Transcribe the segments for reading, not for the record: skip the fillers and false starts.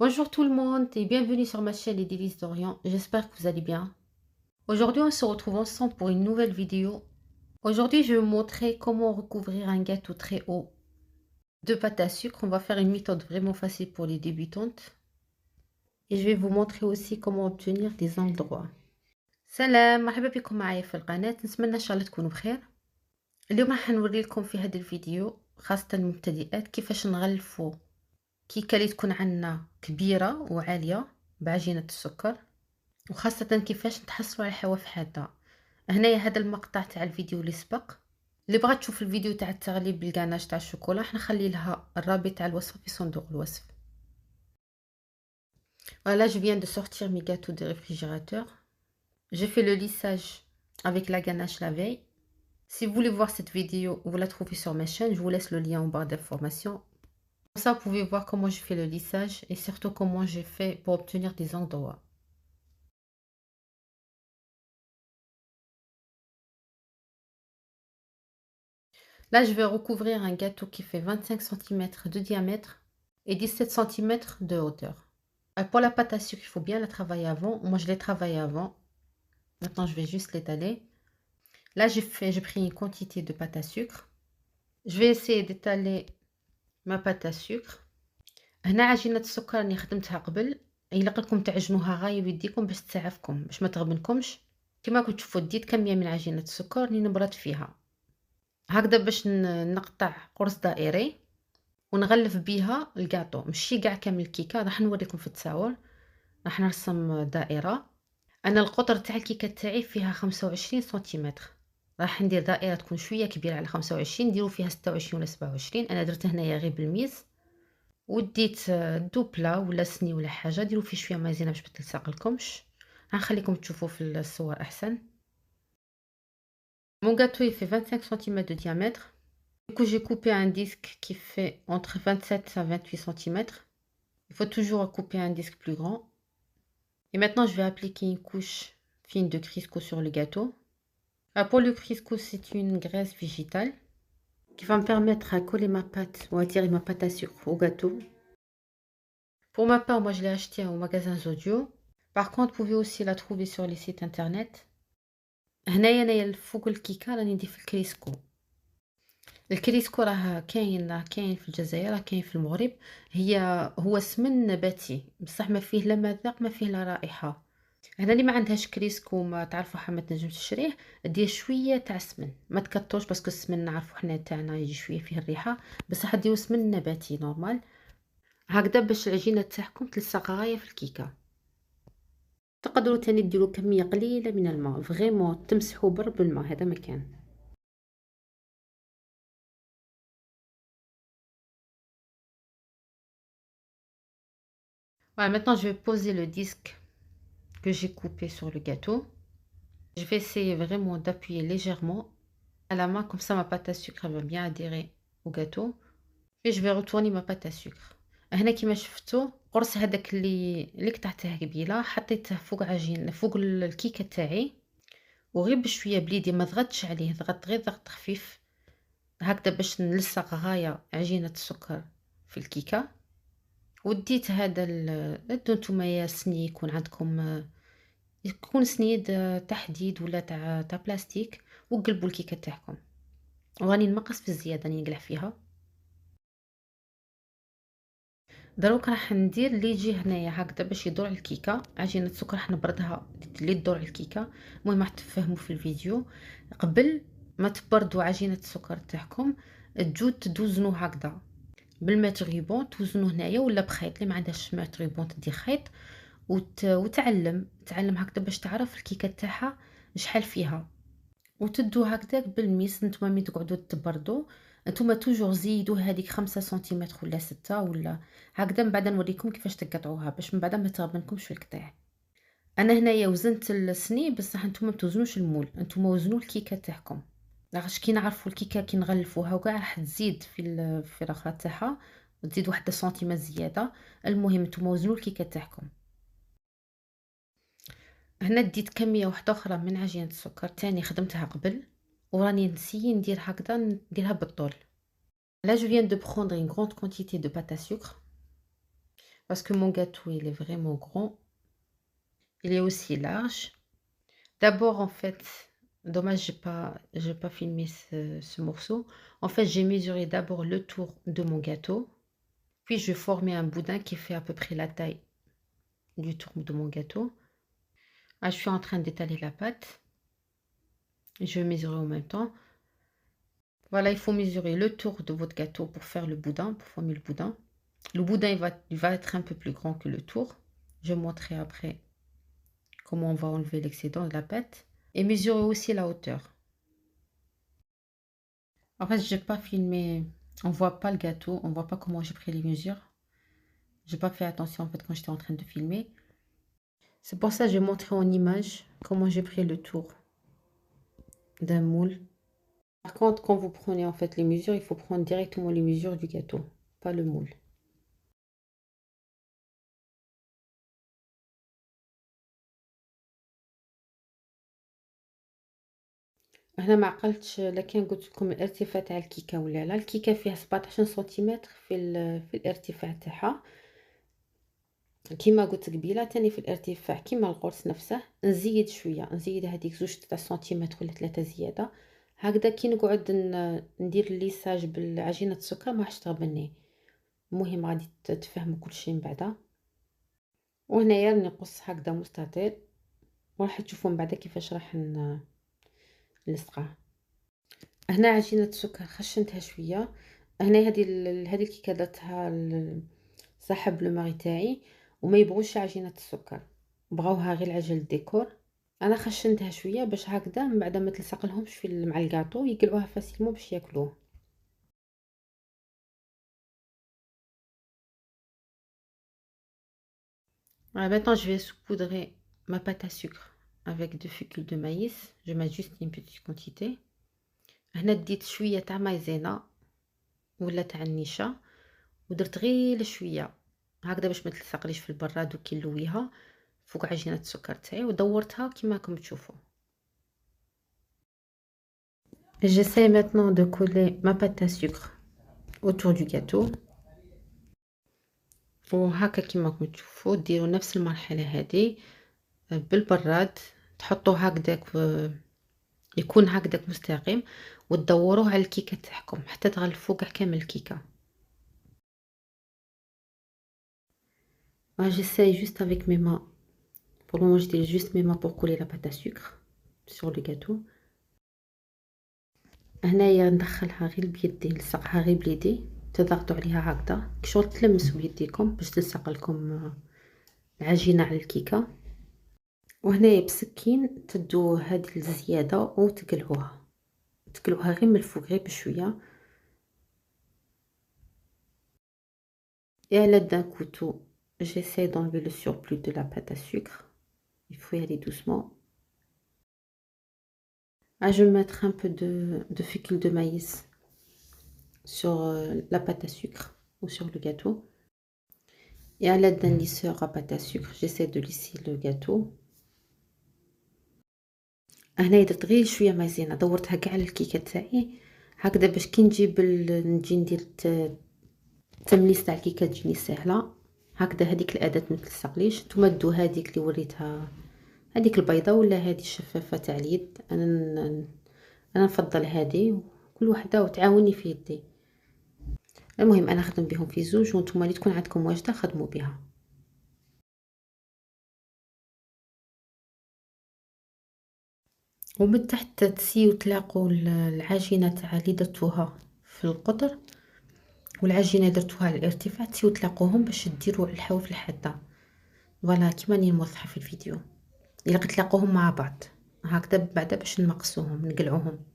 Bonjour tout le monde et bienvenue sur ma chaîne Les Délices d'Orient. J'espère que vous allez bien. Aujourd'hui, on se retrouve ensemble pour une nouvelle vidéo. Aujourd'hui, je vais vous montrer comment recouvrir un gâteau très haut de pâte à sucre. On va faire une méthode vraiment facile pour les débutantes. Et je vais vous montrer aussi comment obtenir des angles droits. سلام مرحبا بكم معايا في القناة. نتمنى ان شاء الله تكونوا بخير. اليوم راح نوري لكم في هذا الفيديو خاصة المبتدئات كيفاش نغلفوا كيكة اللي تكون عندنا كبيرة وعالية بعجينة السكر، وخاصة كيفاش نتحصلوا على حواف حادة. هنايا هذا المقطع تاع الفيديو اللي سبق. اللي بغات تشوف الفيديو تاع التغليف بالكاناج تاع الشوكولا حنخلي لها الرابط تاع الوصفة في صندوق الوصف. Voilà, je viens de sortir mes gâteaux du réfrigérateur. J'ai fait le lissage avec la ganache la veille. Si vous voulez voir cette vidéo, vous la trouvez sur ma chaîne. Je vous laisse le lien en barre d'informations. Comme ça, vous pouvez voir comment je fais le lissage et surtout comment j'ai fait pour obtenir des angles droits. Là, je vais recouvrir un gâteau qui fait 25 cm de diamètre et 17 cm de hauteur. Pour la pâte à sucre, il faut bien la travailler avant. Moi, je l'ai travaillé avant. Maintenant, je vais juste l'étaler. Là, j'ai pris une quantité de pâte à sucre. Je vais essayer d'étaler ma pâte à sucre. هنا عجينة السكر اللي خدمتها قبل. إلا قلكم تعجنوها غاية بيديكم باش تسعفكم باش ما تغبنكمش. كما كنت تشوفوا ديت كمية من عجينة السكر اللي نبرد فيها. هكذا باش نقطع قرص دائري ونغلف بيها الكاطو، ماشي كاع كامل الكيكه، راح نوريكم في التصاور. راح نرسم دائره. انا القطر تاع الكيكه تاعي فيها 25 سنتيمتر، راح ندير دائره تكون شويه كبيره على 25، نديرو فيها 26 ولا 27. انا درت هنايا غير بالميز، وديت دوبلا ولا سني ولا حاجه ديروا فيه شويه مايزينا باش ما تلصق لكمش. غنخليكم تشوفوا في الصور احسن. Mon gâteau il fait 25 cm de diamètre. Du coup, j'ai coupé un disque qui fait entre 27 à 28 cm. Il faut toujours couper un disque plus grand. Et maintenant, je vais appliquer une couche fine de Crisco sur le gâteau. Pour le Crisco, c'est une graisse végétale qui va me permettre de coller ma pâte ou attirer ma pâte à sucre au gâteau. Pour ma part, moi, je l'ai acheté au magasin Zodio. Par contre, vous pouvez aussi la trouver sur les sites internet. هنايا أنا الفوق الكيكة راني ندير في الكريسكو. الكريسكو راه كاين في الجزائر، راه كاين في المغرب. هو سمن نباتي بصح ما فيه لا مذاق ما فيه لا رائحه. هنا اللي ما عندهاش كريسكو ما تعرفوا ما تنجمش تشريه، دير شويه تاع سمن، ما تكتروش باسكو السمن نعرفوا حنا تاعنا يجي شويه فيه الريحه، بصح ديروا سمن نباتي نورمال هكذا باش العجينه تاعكم تلصق غايه في الكيكه. تقدروا تاني ديروا كميه قليله من الماء، فريمون تمسحوا بالماء، هذا مكان. Voilà, maintenant je vais poser le disque que j'ai coupé sur le gâteau. Je vais essayer vraiment d'appuyer légèrement à la main, comme ça ma pâte à sucre va bien adhérer au gâteau. Et je vais retourner ma pâte à sucre. هنا كيما شفتوا قرص هذاك اللي قطعته قبيله حطيته فوق عجين فوق الكيكه تاعي، وغير بشويه بليدي ما ضغطتش عليه، ضغط غير ضغط خفيف هكذا باش نلصق غايه عجينه السكر في الكيكه. وديت هذا نتوما سني يكون عندكم، يكون سنيد تحديد ولا تاع بلاستيك، وقلبوا الكيكه تاعكم. وراني نمقص في الزياده راني نقلع فيها. دروك راح ندير اللي يجي هنايا هكذا باش يدور على الكيكه. عجينه السكر راح نبردها اللي تدور على الكيكه. المهم راح تفهموا في الفيديو قبل ما تبردوا عجينه السكر تاعكم تدوزنوا هكذا بالماتريبون، توزنوا هنايا ولا بخيط. اللي ما عندهاش ماتريبون تدي خيط تعلم هكذا باش تعرف الكيكه تاعها شحال فيها، وتدو هكذاك بالميس. نتوما مي تقعدوا تبردوا نتوما توجور زيدوا هذيك 5 سنتيمتر ولا 6 ولا هكذا. من بعد نوريكم كيفاش تقطعوها باش من بعد ما تغبنكمش في القطاع. انا هنايا وزنت السني بصح نتوما ما توزنوش المول، نتوما وزنوا الكيكه تاعكم. لاخاطش كي نعرفوا الكيكه كي نغلفوها وكاع راح تزيد في الفراغ تاعها، تزيد 1 سنتيمتر زياده. المهم نتوما وزنوا الكيكه تاعكم. هنا ديت كميه واحده اخرى من عجينه السكر تاني خدمتها قبل، وراني نسيي ندير هكذا نديرها بالطول. Là je viens de prendre une grande quantité de pâte à sucre. parce que mon gâteau, il est vraiment grand. Il est aussi large. D'abord, en fait, dommage, j'ai pas filmé ce morceau. En fait, j'ai mesuré d'abord le tour de mon gâteau, puis je formais un boudin qui fait à peu près la taille du tour de mon gâteau. Je suis en train d'étaler la pâte. Je vais mesurer en même temps. Voilà, il faut mesurer le tour de votre gâteau pour faire le boudin, pour former le boudin. Le boudin, il va être un peu plus grand que le tour. Je montrerai après comment on va enlever l'excédent de la pâte. Et mesurer aussi la hauteur. En fait, j'ai pas filmé, on voit pas le gâteau, on voit pas comment j'ai pris les mesures. J'ai pas fait attention en fait quand j'étais en train de filmer. C'est pour ça que j'ai montré en image comment j'ai pris le tour d'un moule. Par contre, quand vous prenez en fait les mesures, il faut prendre directement les mesures du gâteau, pas le moule. هنا ما عقلتش لا كان قلت لكم الارتفاع تاع الكيكه ولا لا. الكيكه فيها 17 سنتيمتر في الارتفاع تاعها كيما قلت قبيله، تاني في الارتفاع كيما القرص نفسه. نزيد شويه، نزيد هذيك 2 تاع سنتيمتر ولا 3 زياده هكذا. كي نقعد ندير الليساج بالعجينه السكر ما راحش تغبني. المهم غادي تفهموا كل شيء من بعدا. وهنايا نقص هكذا مستطيل، وراح تشوفوا من بعدا كيفاش راح نلصقه. هنا عجينه السكر خشنتها شويه. هنا هذه الكيكه درتها صاحب لو ماري تاعي وما يبغوش عجينه السكر، بغاوها غير العجل الديكور. انا خشنتها شويه باش هكذا من بعد ما تلصق لهمش في مع الكاطو يقلبوها فاسيلمون باش ياكلوه. Maintenant je vais saupoudrer ma pâte à sucre avec 2 fécule de maïs. Je mets juste une petite quantité. هنا ديت شويه تاع مايزينا ولا تاع النشا ودرت غير شويه هكذا باش ما تلصقليش في البراد وكي نلويها فوق عجينه السكر تاعي ودورتها كيما راكم تشوفوا. J'essaie maintenant de coller ma pâte à sucre autour du gâteau. وهكا كيما راكم تشوفوا ديروا نفس المرحله هذه بالبراد، تحطوه هكذاك يكون هكذاك مستقيم وتدوروه على الكيكه تاعكم حتى تغلفوا كاع كامل الكيكه. J'essaie juste avec mes mains. Pour le moment, j'utilise juste mes mains pour coller la pâte à sucre sur le gâteau. هنايا ندخلها غير بيدي، نلصقها غير بيدي، تضغطوا عليها هكذا كشغل تلمسوا بيديكم باش تلصق لكم العجينه على الكيكه. وهنايا بسكين تدو هذه الزياده وتقلعوها غير من الفوق غير بشويه. Et à l'aide d'un couteau, j'essaie d'enlever le surplus de la pâte à sucre. Il faut y aller doucement. Je vais mettre un peu de fécule de maïs sur la pâte à sucre ou sur le gâteau. Et à l'aide d'un lisseur à pâte à sucre, j'essaie de lisser le gâteau. هنايا درت غير شويه مايزينا دورتها كاع على الكيكه تاعي هكذا باش كي نجي ندير التمليس تاع الكيكه تجيني سهله. هكذا هذيك الاداه ما تلصقليش. نتوما دو هذيك اللي وريتها، هذيك البيضه ولا هذه الشفافه تاع اليد. انا نفضل هذه، كل وحده وتعاوني في يدي. المهم انا خدم بهم في زوج وانتم اللي تكون عندكم واجده خدموا بها. ومن تحت تسيو تلاقوا العجينه تاع اللي درتوها في القطر والعجينه درتوها على الارتفاع، تسيو تلاقوهم باش ديروا الحواف الحاده. فوالا كيما راني موضحه في الفيديو. الا تلاقوهم مع بعض هكذا بعدا باش نمقصوهم نقلعوهم.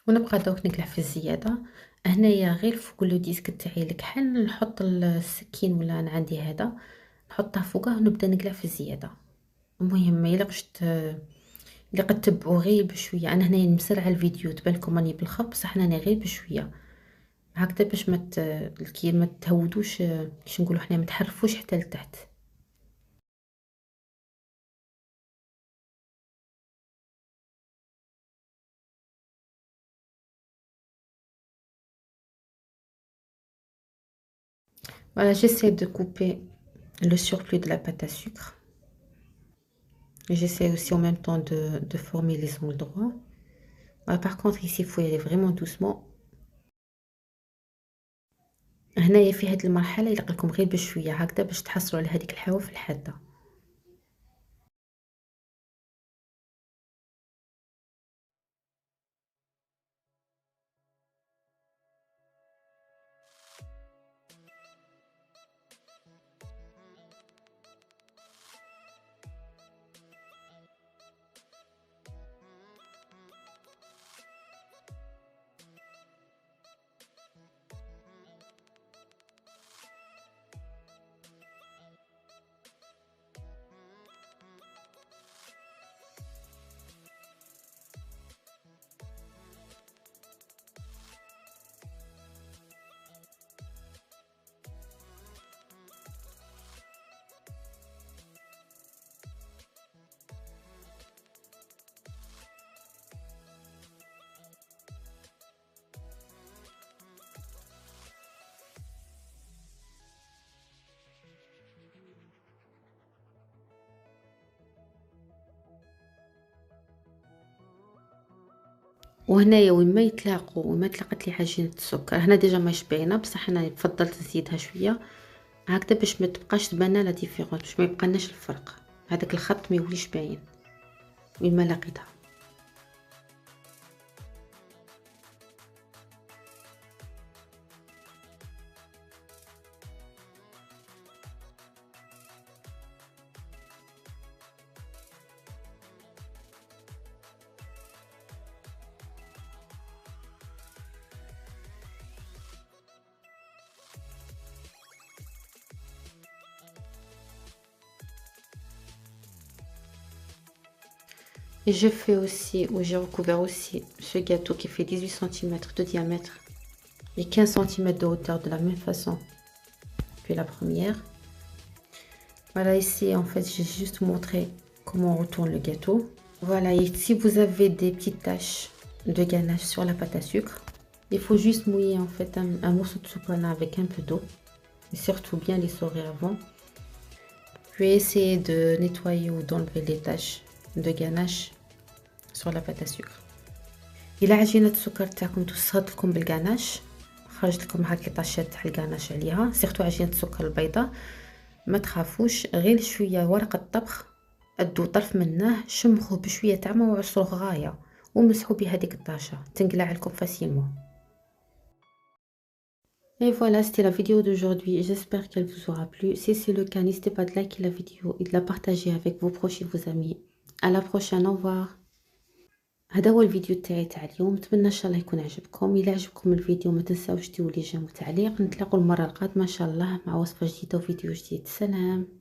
ونبقى دوك نقلع في الزياده. هنايا غير فوق لو ديسك تاعي الكحل نحط السكين ولا انا عندي هذا نحطها فوقه ونبدا نقلع في الزياده. المهم ما يلقش اللي قد تبعوا غير بشويه. انا هنايا مسرعه الفيديو تبان لكم راني بالخط بصح انا غير بشويه هكذا باش ما تهودوش، كيش نقولوا حنا ما تحرفوش حتى لتحت. Voilà, j'essaie de couper le surplus de la pâte à sucre. J'essaie aussi en même temps de former les angles droits. Voilà, par contre ici il faut y aller vraiment doucement. هنايا في هاد المرحلة يلقى لكم غير بشوية هكذا باش تحصلوا على هذيك الحواف الحادة. وهنايا وين ما يتلاقوا وين ما تلاقت لي عجينة السكر هنا ديجا ماهيش باينة، بصح انا فضلت نزيدها شوية هكذا باش ما تبقاش تبان لا ديفيرونس، باش ما يبقالناش الفرق، هذاك الخط ما يوليش باين وين ما لقيتها. Et je fais aussi, ou j'ai recouvert aussi ce gâteau qui fait 18 cm de diamètre et 15 cm de hauteur de la même façon que la première. Voilà, ici en fait j'ai juste montré comment on retourne le gâteau. Voilà, et si vous avez des petites taches de ganache sur la pâte à sucre, il faut juste mouiller en fait un morceau de chocolat avec un peu d'eau et surtout bien l'essorer avant. Puis essayer de nettoyer ou d'enlever les taches de ganache sur la pâte à sucre. إلا عجينة السكر تاعكم توسخت لكم بالكاناش، خرجت لكم هاكي طاشات تاع الكاناش عليها، سيرتو عجينة السكر البيضاء، ما تخافوش، غير شوية ورق الطبخ ادو طرف منه، شمخوه بشوية تاع ما وعصروه غاية ومسحوا بهذيك الطاشة تنقلع لكم فاسيلمون. Et voilà, c'était la vidéo d'aujourd'hui. J'espère qu'elle vous aura plu. Si c'est le cas, n'hésitez pas de liker la vidéo et de la partager avec vos proches et vos amis. À la prochaine, au revoir. هذا هو الفيديو تاعي تاع اليوم، نتمنى ان شاء الله يكون عجبكم. الا عجبكم الفيديو ما تنساوش ديروا لي جيم وتعليق. نتلاقوا المره القادمه ان شاء الله مع وصفه جديده وفيديو جديد. سلام.